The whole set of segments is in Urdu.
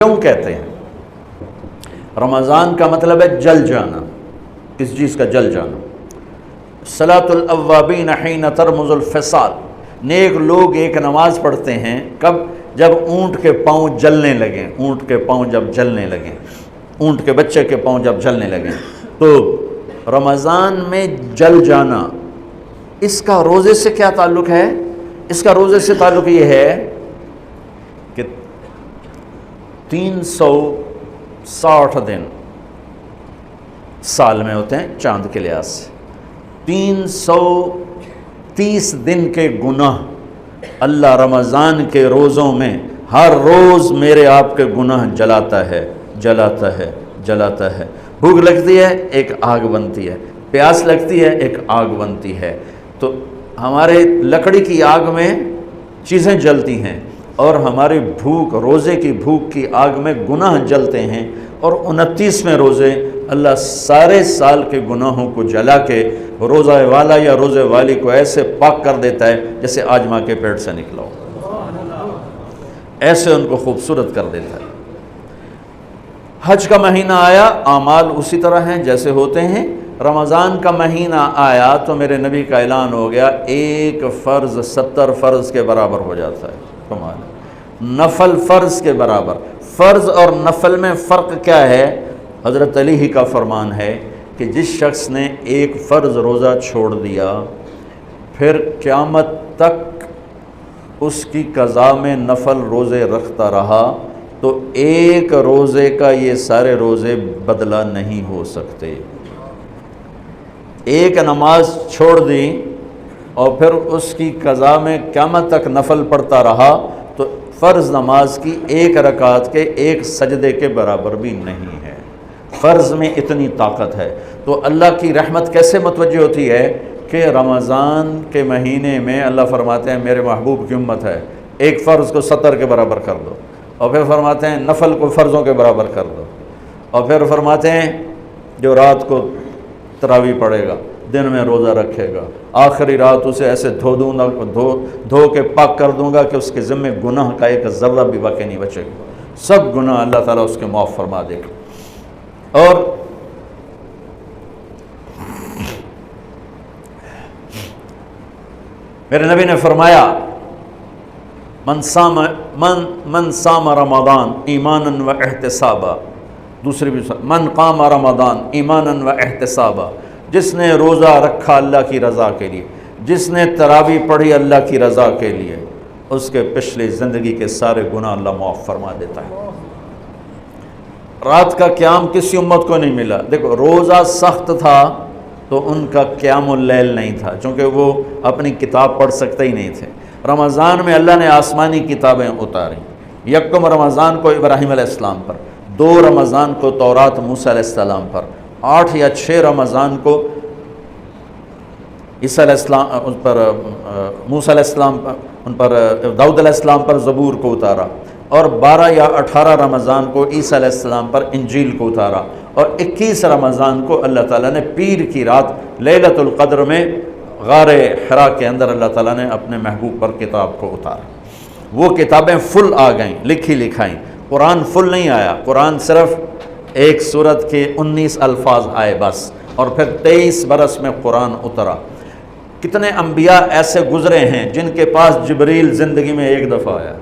کیوں کہتے ہیں؟ رمضان کا مطلب ہے جل جانا، کسی چیز کا جل جانا۔ صلاۃ الاوابین حین ترمز الفصال، نیک لوگ ایک نماز پڑھتے ہیں کب؟ جب اونٹ کے پاؤں جلنے لگیں، اونٹ کے پاؤں جب جلنے لگیں، اونٹ کے بچے کے پاؤں جب جلنے لگیں۔ تو رمضان میں جل جانا، اس کا روزے سے کیا تعلق ہے؟ اس کا روزے سے تعلق یہ ہے کہ 360 دن سال میں ہوتے ہیں چاند کے لحاظ سے، 330 دن کے گناہ اللہ رمضان کے روزوں میں ہر روز میرے آپ کے گناہ جلاتا ہے، جلاتا ہے، جلاتا ہے۔ بھوک لگتی ہے ایک آگ بنتی ہے، پیاس لگتی ہے ایک آگ بنتی ہے۔ تو ہمارے لکڑی کی آگ میں چیزیں جلتی ہیں اور ہماری بھوک، روزے کی بھوک کی آگ میں گناہ جلتے ہیں، اور 29ویں روزے اللہ سارے سال کے گناہوں کو جلا کے روزہ والا یا روزے والی کو ایسے پاک کر دیتا ہے جیسے آج ماں کے پیٹ سے نکلا ہو، ایسے ان کو خوبصورت کر دیتا ہے۔ حج کا مہینہ آیا، اعمال اسی طرح ہیں جیسے ہوتے ہیں۔ رمضان کا مہینہ آیا تو میرے نبی کا اعلان ہو گیا، ایک فرض 70 فرض کے برابر ہو جاتا ہے۔ کمال، نفل فرض کے برابر۔ فرض اور نفل میں فرق کیا ہے؟ حضرت علی ہی کا فرمان ہے کہ جس شخص نے ایک فرض روزہ چھوڑ دیا، پھر قیامت تک اس کی قضا میں نفل روزے رکھتا رہا، تو ایک روزے کا یہ سارے روزے بدلہ نہیں ہو سکتے۔ ایک نماز چھوڑ دی اور پھر اس کی قضا میں قیامت تک نفل پڑھتا رہا، تو فرض نماز کی ایک رکعت کے ایک سجدے کے برابر بھی نہیں ہے۔ فرض میں اتنی طاقت ہے۔ تو اللہ کی رحمت کیسے متوجہ ہوتی ہے کہ رمضان کے مہینے میں اللہ فرماتے ہیں میرے محبوب کی امت ہے، ایک فرض کو 70 کے برابر کر دو، اور پھر فرماتے ہیں نفل کو فرضوں کے برابر کر دو، اور پھر فرماتے ہیں جو رات کو تراویح پڑھے گا، دن میں روزہ رکھے گا، آخری رات اسے ایسے دھو کے پاک کر دوں گا کہ اس کے ذمے گناہ کا ایک ذرہ بھی باقی نہیں بچے گا، سب گناہ اللہ تعالیٰ اس کے معاف فرما دے گا۔ اور میرے نبی نے فرمایا من صام رمضان ایمانا و احتسابا، دوسری بھی من قام رمضان ایمانا و احتسابا، جس نے روزہ رکھا اللہ کی رضا کے لیے، جس نے تراویح پڑھی اللہ کی رضا کے لیے، اس کے پچھلی زندگی کے سارے گناہ اللہ معاف فرما دیتا ہے۔ رات کا قیام کسی امت کو نہیں ملا۔ دیکھو روزہ سخت تھا تو ان کا قیام اللیل نہیں تھا، چونکہ وہ اپنی کتاب پڑھ سکتے ہی نہیں تھے۔ رمضان میں اللہ نے آسمانی کتابیں اتاری، یکم رمضان کو ابراہیم علیہ السلام پر، 2 رمضان کو تورات موسیٰ علیہ السلام پر، 8 یا 6 رمضان کو عیسیٰ علیہ السلام ان پر، موسیٰ علیہ السلام ان پر، داؤد علیہ السلام پر زبور کو اتارا، اور 12 یا 18 رمضان کو عیسیٰ علیہ السلام پر انجیل کو اتارا، اور 21 رمضان کو اللہ تعالیٰ نے پیر کی رات لیلۃ القدر میں غار حرا کے اندر اللہ تعالیٰ نے اپنے محبوب پر کتاب کو اتارا۔ وہ کتابیں فل آ گئیں، لکھی لکھائیں۔ قرآن فل نہیں آیا، قرآن صرف ایک سورت کے 19 الفاظ آئے بس، اور پھر 23 برس میں قرآن اترا۔ کتنے انبیاء ایسے گزرے ہیں جن کے پاس جبریل زندگی میں ایک دفعہ آیا،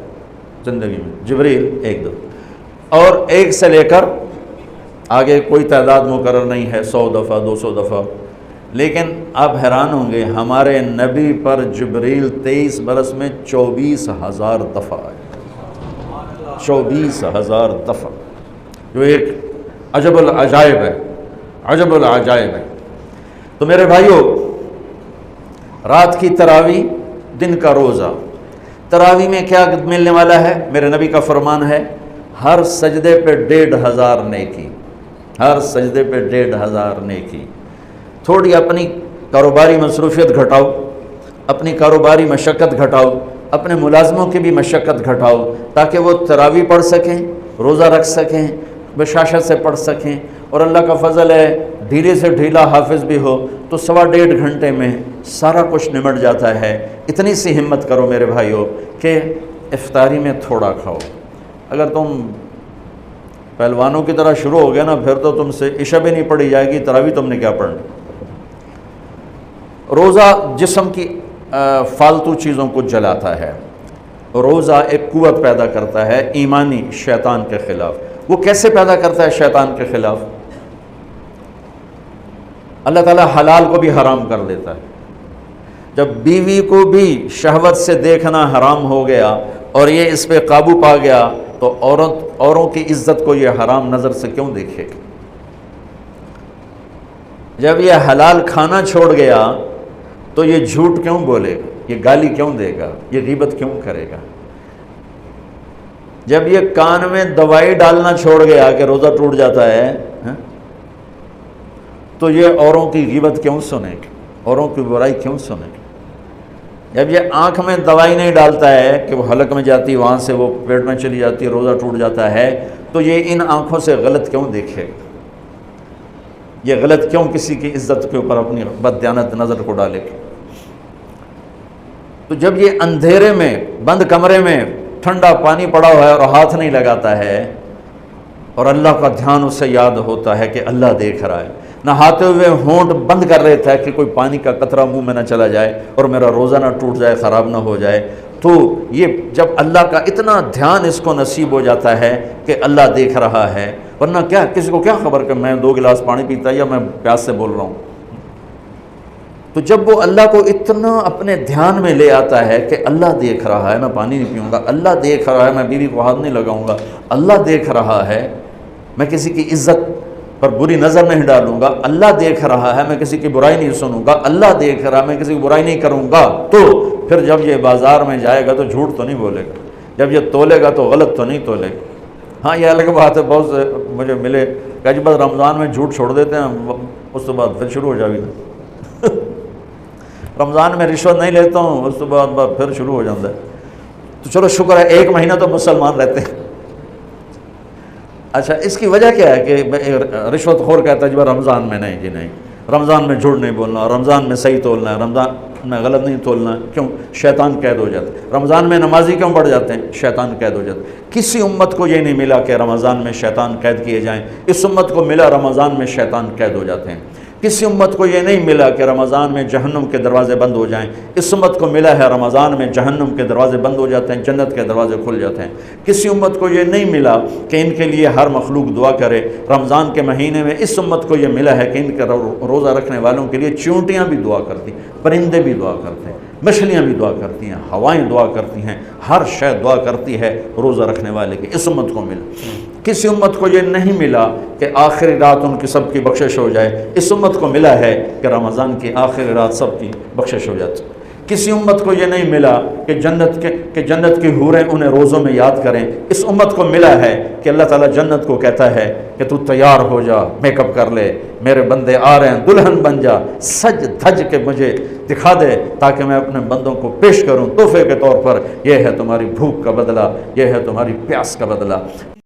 زندگی میں جبریل ایک دفعہ، اور ایک سے لے کر آگے کوئی تعداد مقرر نہیں ہے، 100 دفعہ 200 دفعہ، لیکن آپ حیران ہوں گے ہمارے نبی پر جبریل 23 برس میں 24,000 دفعہ آئے، 24,000 دفعہ، جو ایک عجب العجائب ہے، عجب العجائب ہے۔ تو میرے بھائیوں، رات کی تراویح، دن کا روزہ، تراویح میں کیا ملنے والا ہے؟ میرے نبی کا فرمان ہے ہر سجدے پہ 1,500 نیکی، ہر سجدے پہ 1,500 نیکی۔ تھوڑی اپنی کاروباری مصروفیت گھٹاؤ، اپنی کاروباری مشقت گھٹاؤ، اپنے ملازموں کی بھی مشقت گھٹاؤ، تاکہ وہ تراویح پڑھ سکیں، روزہ رکھ سکیں، بشاشت سے پڑھ سکیں، اور اللہ کا فضل ہے ڈھیلے سے ڈھیلا حافظ بھی ہو تو 1.5 گھنٹے میں سارا کچھ نمٹ جاتا ہے۔ اتنی سی ہمت کرو میرے بھائیوں کہ افطاری میں تھوڑا کھاؤ۔ اگر تم پہلوانوں کی طرح شروع ہو گیا نا، پھر تو تم سے عشاء بھی نہیں پڑھی جائے گی، تراویح تم نے کیا پڑھنی۔ روزہ جسم کی فالتو چیزوں کو جلاتا ہے، روزہ ایک قوت پیدا کرتا ہے ایمانی شیطان کے خلاف۔ وہ کیسے پیدا کرتا ہے شیطان کے خلاف؟ اللہ تعالیٰ حلال کو بھی حرام کر دیتا ہے۔ جب بیوی کو بھی شہوت سے دیکھنا حرام ہو گیا اور یہ اس پہ قابو پا گیا تو اوروں کی عزت کو یہ حرام نظر سے کیوں دیکھے گا؟ جب یہ حلال کھانا چھوڑ گیا تو یہ جھوٹ کیوں بولے گا، یہ گالی کیوں دے گا، یہ غیبت کیوں کرے گا؟ جب یہ کان میں دوائی ڈالنا چھوڑ گیا کہ روزہ ٹوٹ جاتا ہے تو یہ اوروں کی غیبت کیوں سنے گا، اوروں کی برائی کیوں سنے گا؟ جب یہ آنکھ میں دوائی نہیں ڈالتا ہے کہ وہ حلق میں جاتی، وہاں سے وہ پیٹ میں چلی جاتی، روزہ ٹوٹ جاتا ہے، تو یہ ان آنکھوں سے غلط کیوں دیکھے گا؟ یہ غلط کیوں کسی کی عزت کے اوپر اپنی بددیانت نظر کو ڈالے گا؟ تو جب یہ اندھیرے میں بند کمرے میں ٹھنڈا پانی پڑا ہوا ہے اور ہاتھ نہیں لگاتا ہے اور اللہ کا دھیان اسے یاد ہوتا ہے کہ اللہ دیکھ رہا ہے، نہاتے ہوئے ہونٹ بند کر لیتا ہے کہ کوئی پانی کا قطرہ منہ میں نہ چلا جائے اور میرا روزہ نہ ٹوٹ جائے، خراب نہ ہو جائے، تو یہ جب اللہ کا اتنا دھیان اس کو نصیب ہو جاتا ہے کہ اللہ دیکھ رہا ہے، ورنہ کیا کسی کو کیا خبر کہ میں 2 گلاس پانی پیتا یا میں پیاس سے بول رہا ہوں۔ تو جب وہ اللہ کو اتنا اپنے دھیان میں لے آتا ہے کہ اللہ دیکھ رہا ہے، میں پانی نہیں پیوں گا، اللہ دیکھ رہا ہے، میں بیوی کو ہاتھ نہیں لگاؤں گا، اللہ دیکھ رہا ہے، میں کسی کی عزت پر بری نظر نہیں ڈالوں گا، اللہ دیکھ رہا ہے، میں کسی کی برائی نہیں سنوں گا، اللہ دیکھ رہا ہے، میں کسی کی برائی نہیں کروں گا، تو پھر جب یہ بازار میں جائے گا تو جھوٹ تو نہیں بولے گا، جب یہ تولے گا تو غلط تو نہیں تولے گا۔ ہاں یہ الگ بات ہے، بہت سے مجھے ملے کہ جی بس رمضان میں جھوٹ چھوڑ دیتے ہیں، اس کے بعد پھر شروع ہو جائے گا۔ رمضان میں رشوت نہیں لیتا ہوں، اس کے بعد پھر شروع ہو جاتا ہے۔ تو چلو شکر ہے 1 مہینہ تو مسلمان رہتے ہیں۔ اچھا اس کی وجہ کیا ہے کہ رشوت خور کہتا ہے جی رمضان میں نہیں، جی نہیں، رمضان میں جھوٹ نہیں بولنا، رمضان میں صحیح تولنا ہے، رمضان میں غلط نہیں تولنا ہے۔ کیوں؟ شیطان قید ہو جاتا ہے۔ رمضان میں نمازی کیوں بڑھ جاتے ہیں؟ شیطان قید ہو جاتا ہے۔ کسی امت کو یہ نہیں ملا کہ رمضان میں شیطان قید کیے جائیں، اس امت کو ملا رمضان میں شیطان قید ہو جاتے ہیں۔ کسی امت کو یہ نہیں ملا کہ رمضان میں جہنم کے دروازے بند ہو جائیں، اس امت کو ملا ہے رمضان میں جہنم کے دروازے بند ہو جاتے ہیں، جنت کے دروازے کھل جاتے ہیں۔ کسی امت کو یہ نہیں ملا کہ ان کے لیے ہر مخلوق دعا کرے، رمضان کے مہینے میں اس امت کو یہ ملا ہے کہ ان کے روزہ رکھنے والوں کے لیے چیونٹیاں بھی دعا کرتی، پرندے بھی دعا کرتے ہیں، مچھلیاں بھی دعا کرتی ہیں، ہوائیں دعا کرتی ہیں، ہر شے دعا کرتی ہے روزہ رکھنے والے کی۔ اس امت کو ملا۔ کسی امت کو یہ نہیں ملا کہ آخری رات ان کی سب کی بخشش ہو جائے، اس امت کو ملا ہے کہ رمضان کی آخری رات سب کی بخشش ہو جاتی۔ کسی امت کو یہ نہیں ملا کہ جنت کی حوریں انہیں روزوں میں یاد کریں، اس امت کو ملا ہے کہ اللہ تعالیٰ جنت کو کہتا ہے کہ تو تیار ہو جا، میک اپ کر لے، میرے بندے آ رہے ہیں، دلہن بن جا، سج دھج کے مجھے دکھا دے تاکہ میں اپنے بندوں کو پیش کروں تحفے کے طور پر۔ یہ ہے تمہاری بھوک کا بدلہ، یہ ہے تمہاری پیاس کا بدلہ۔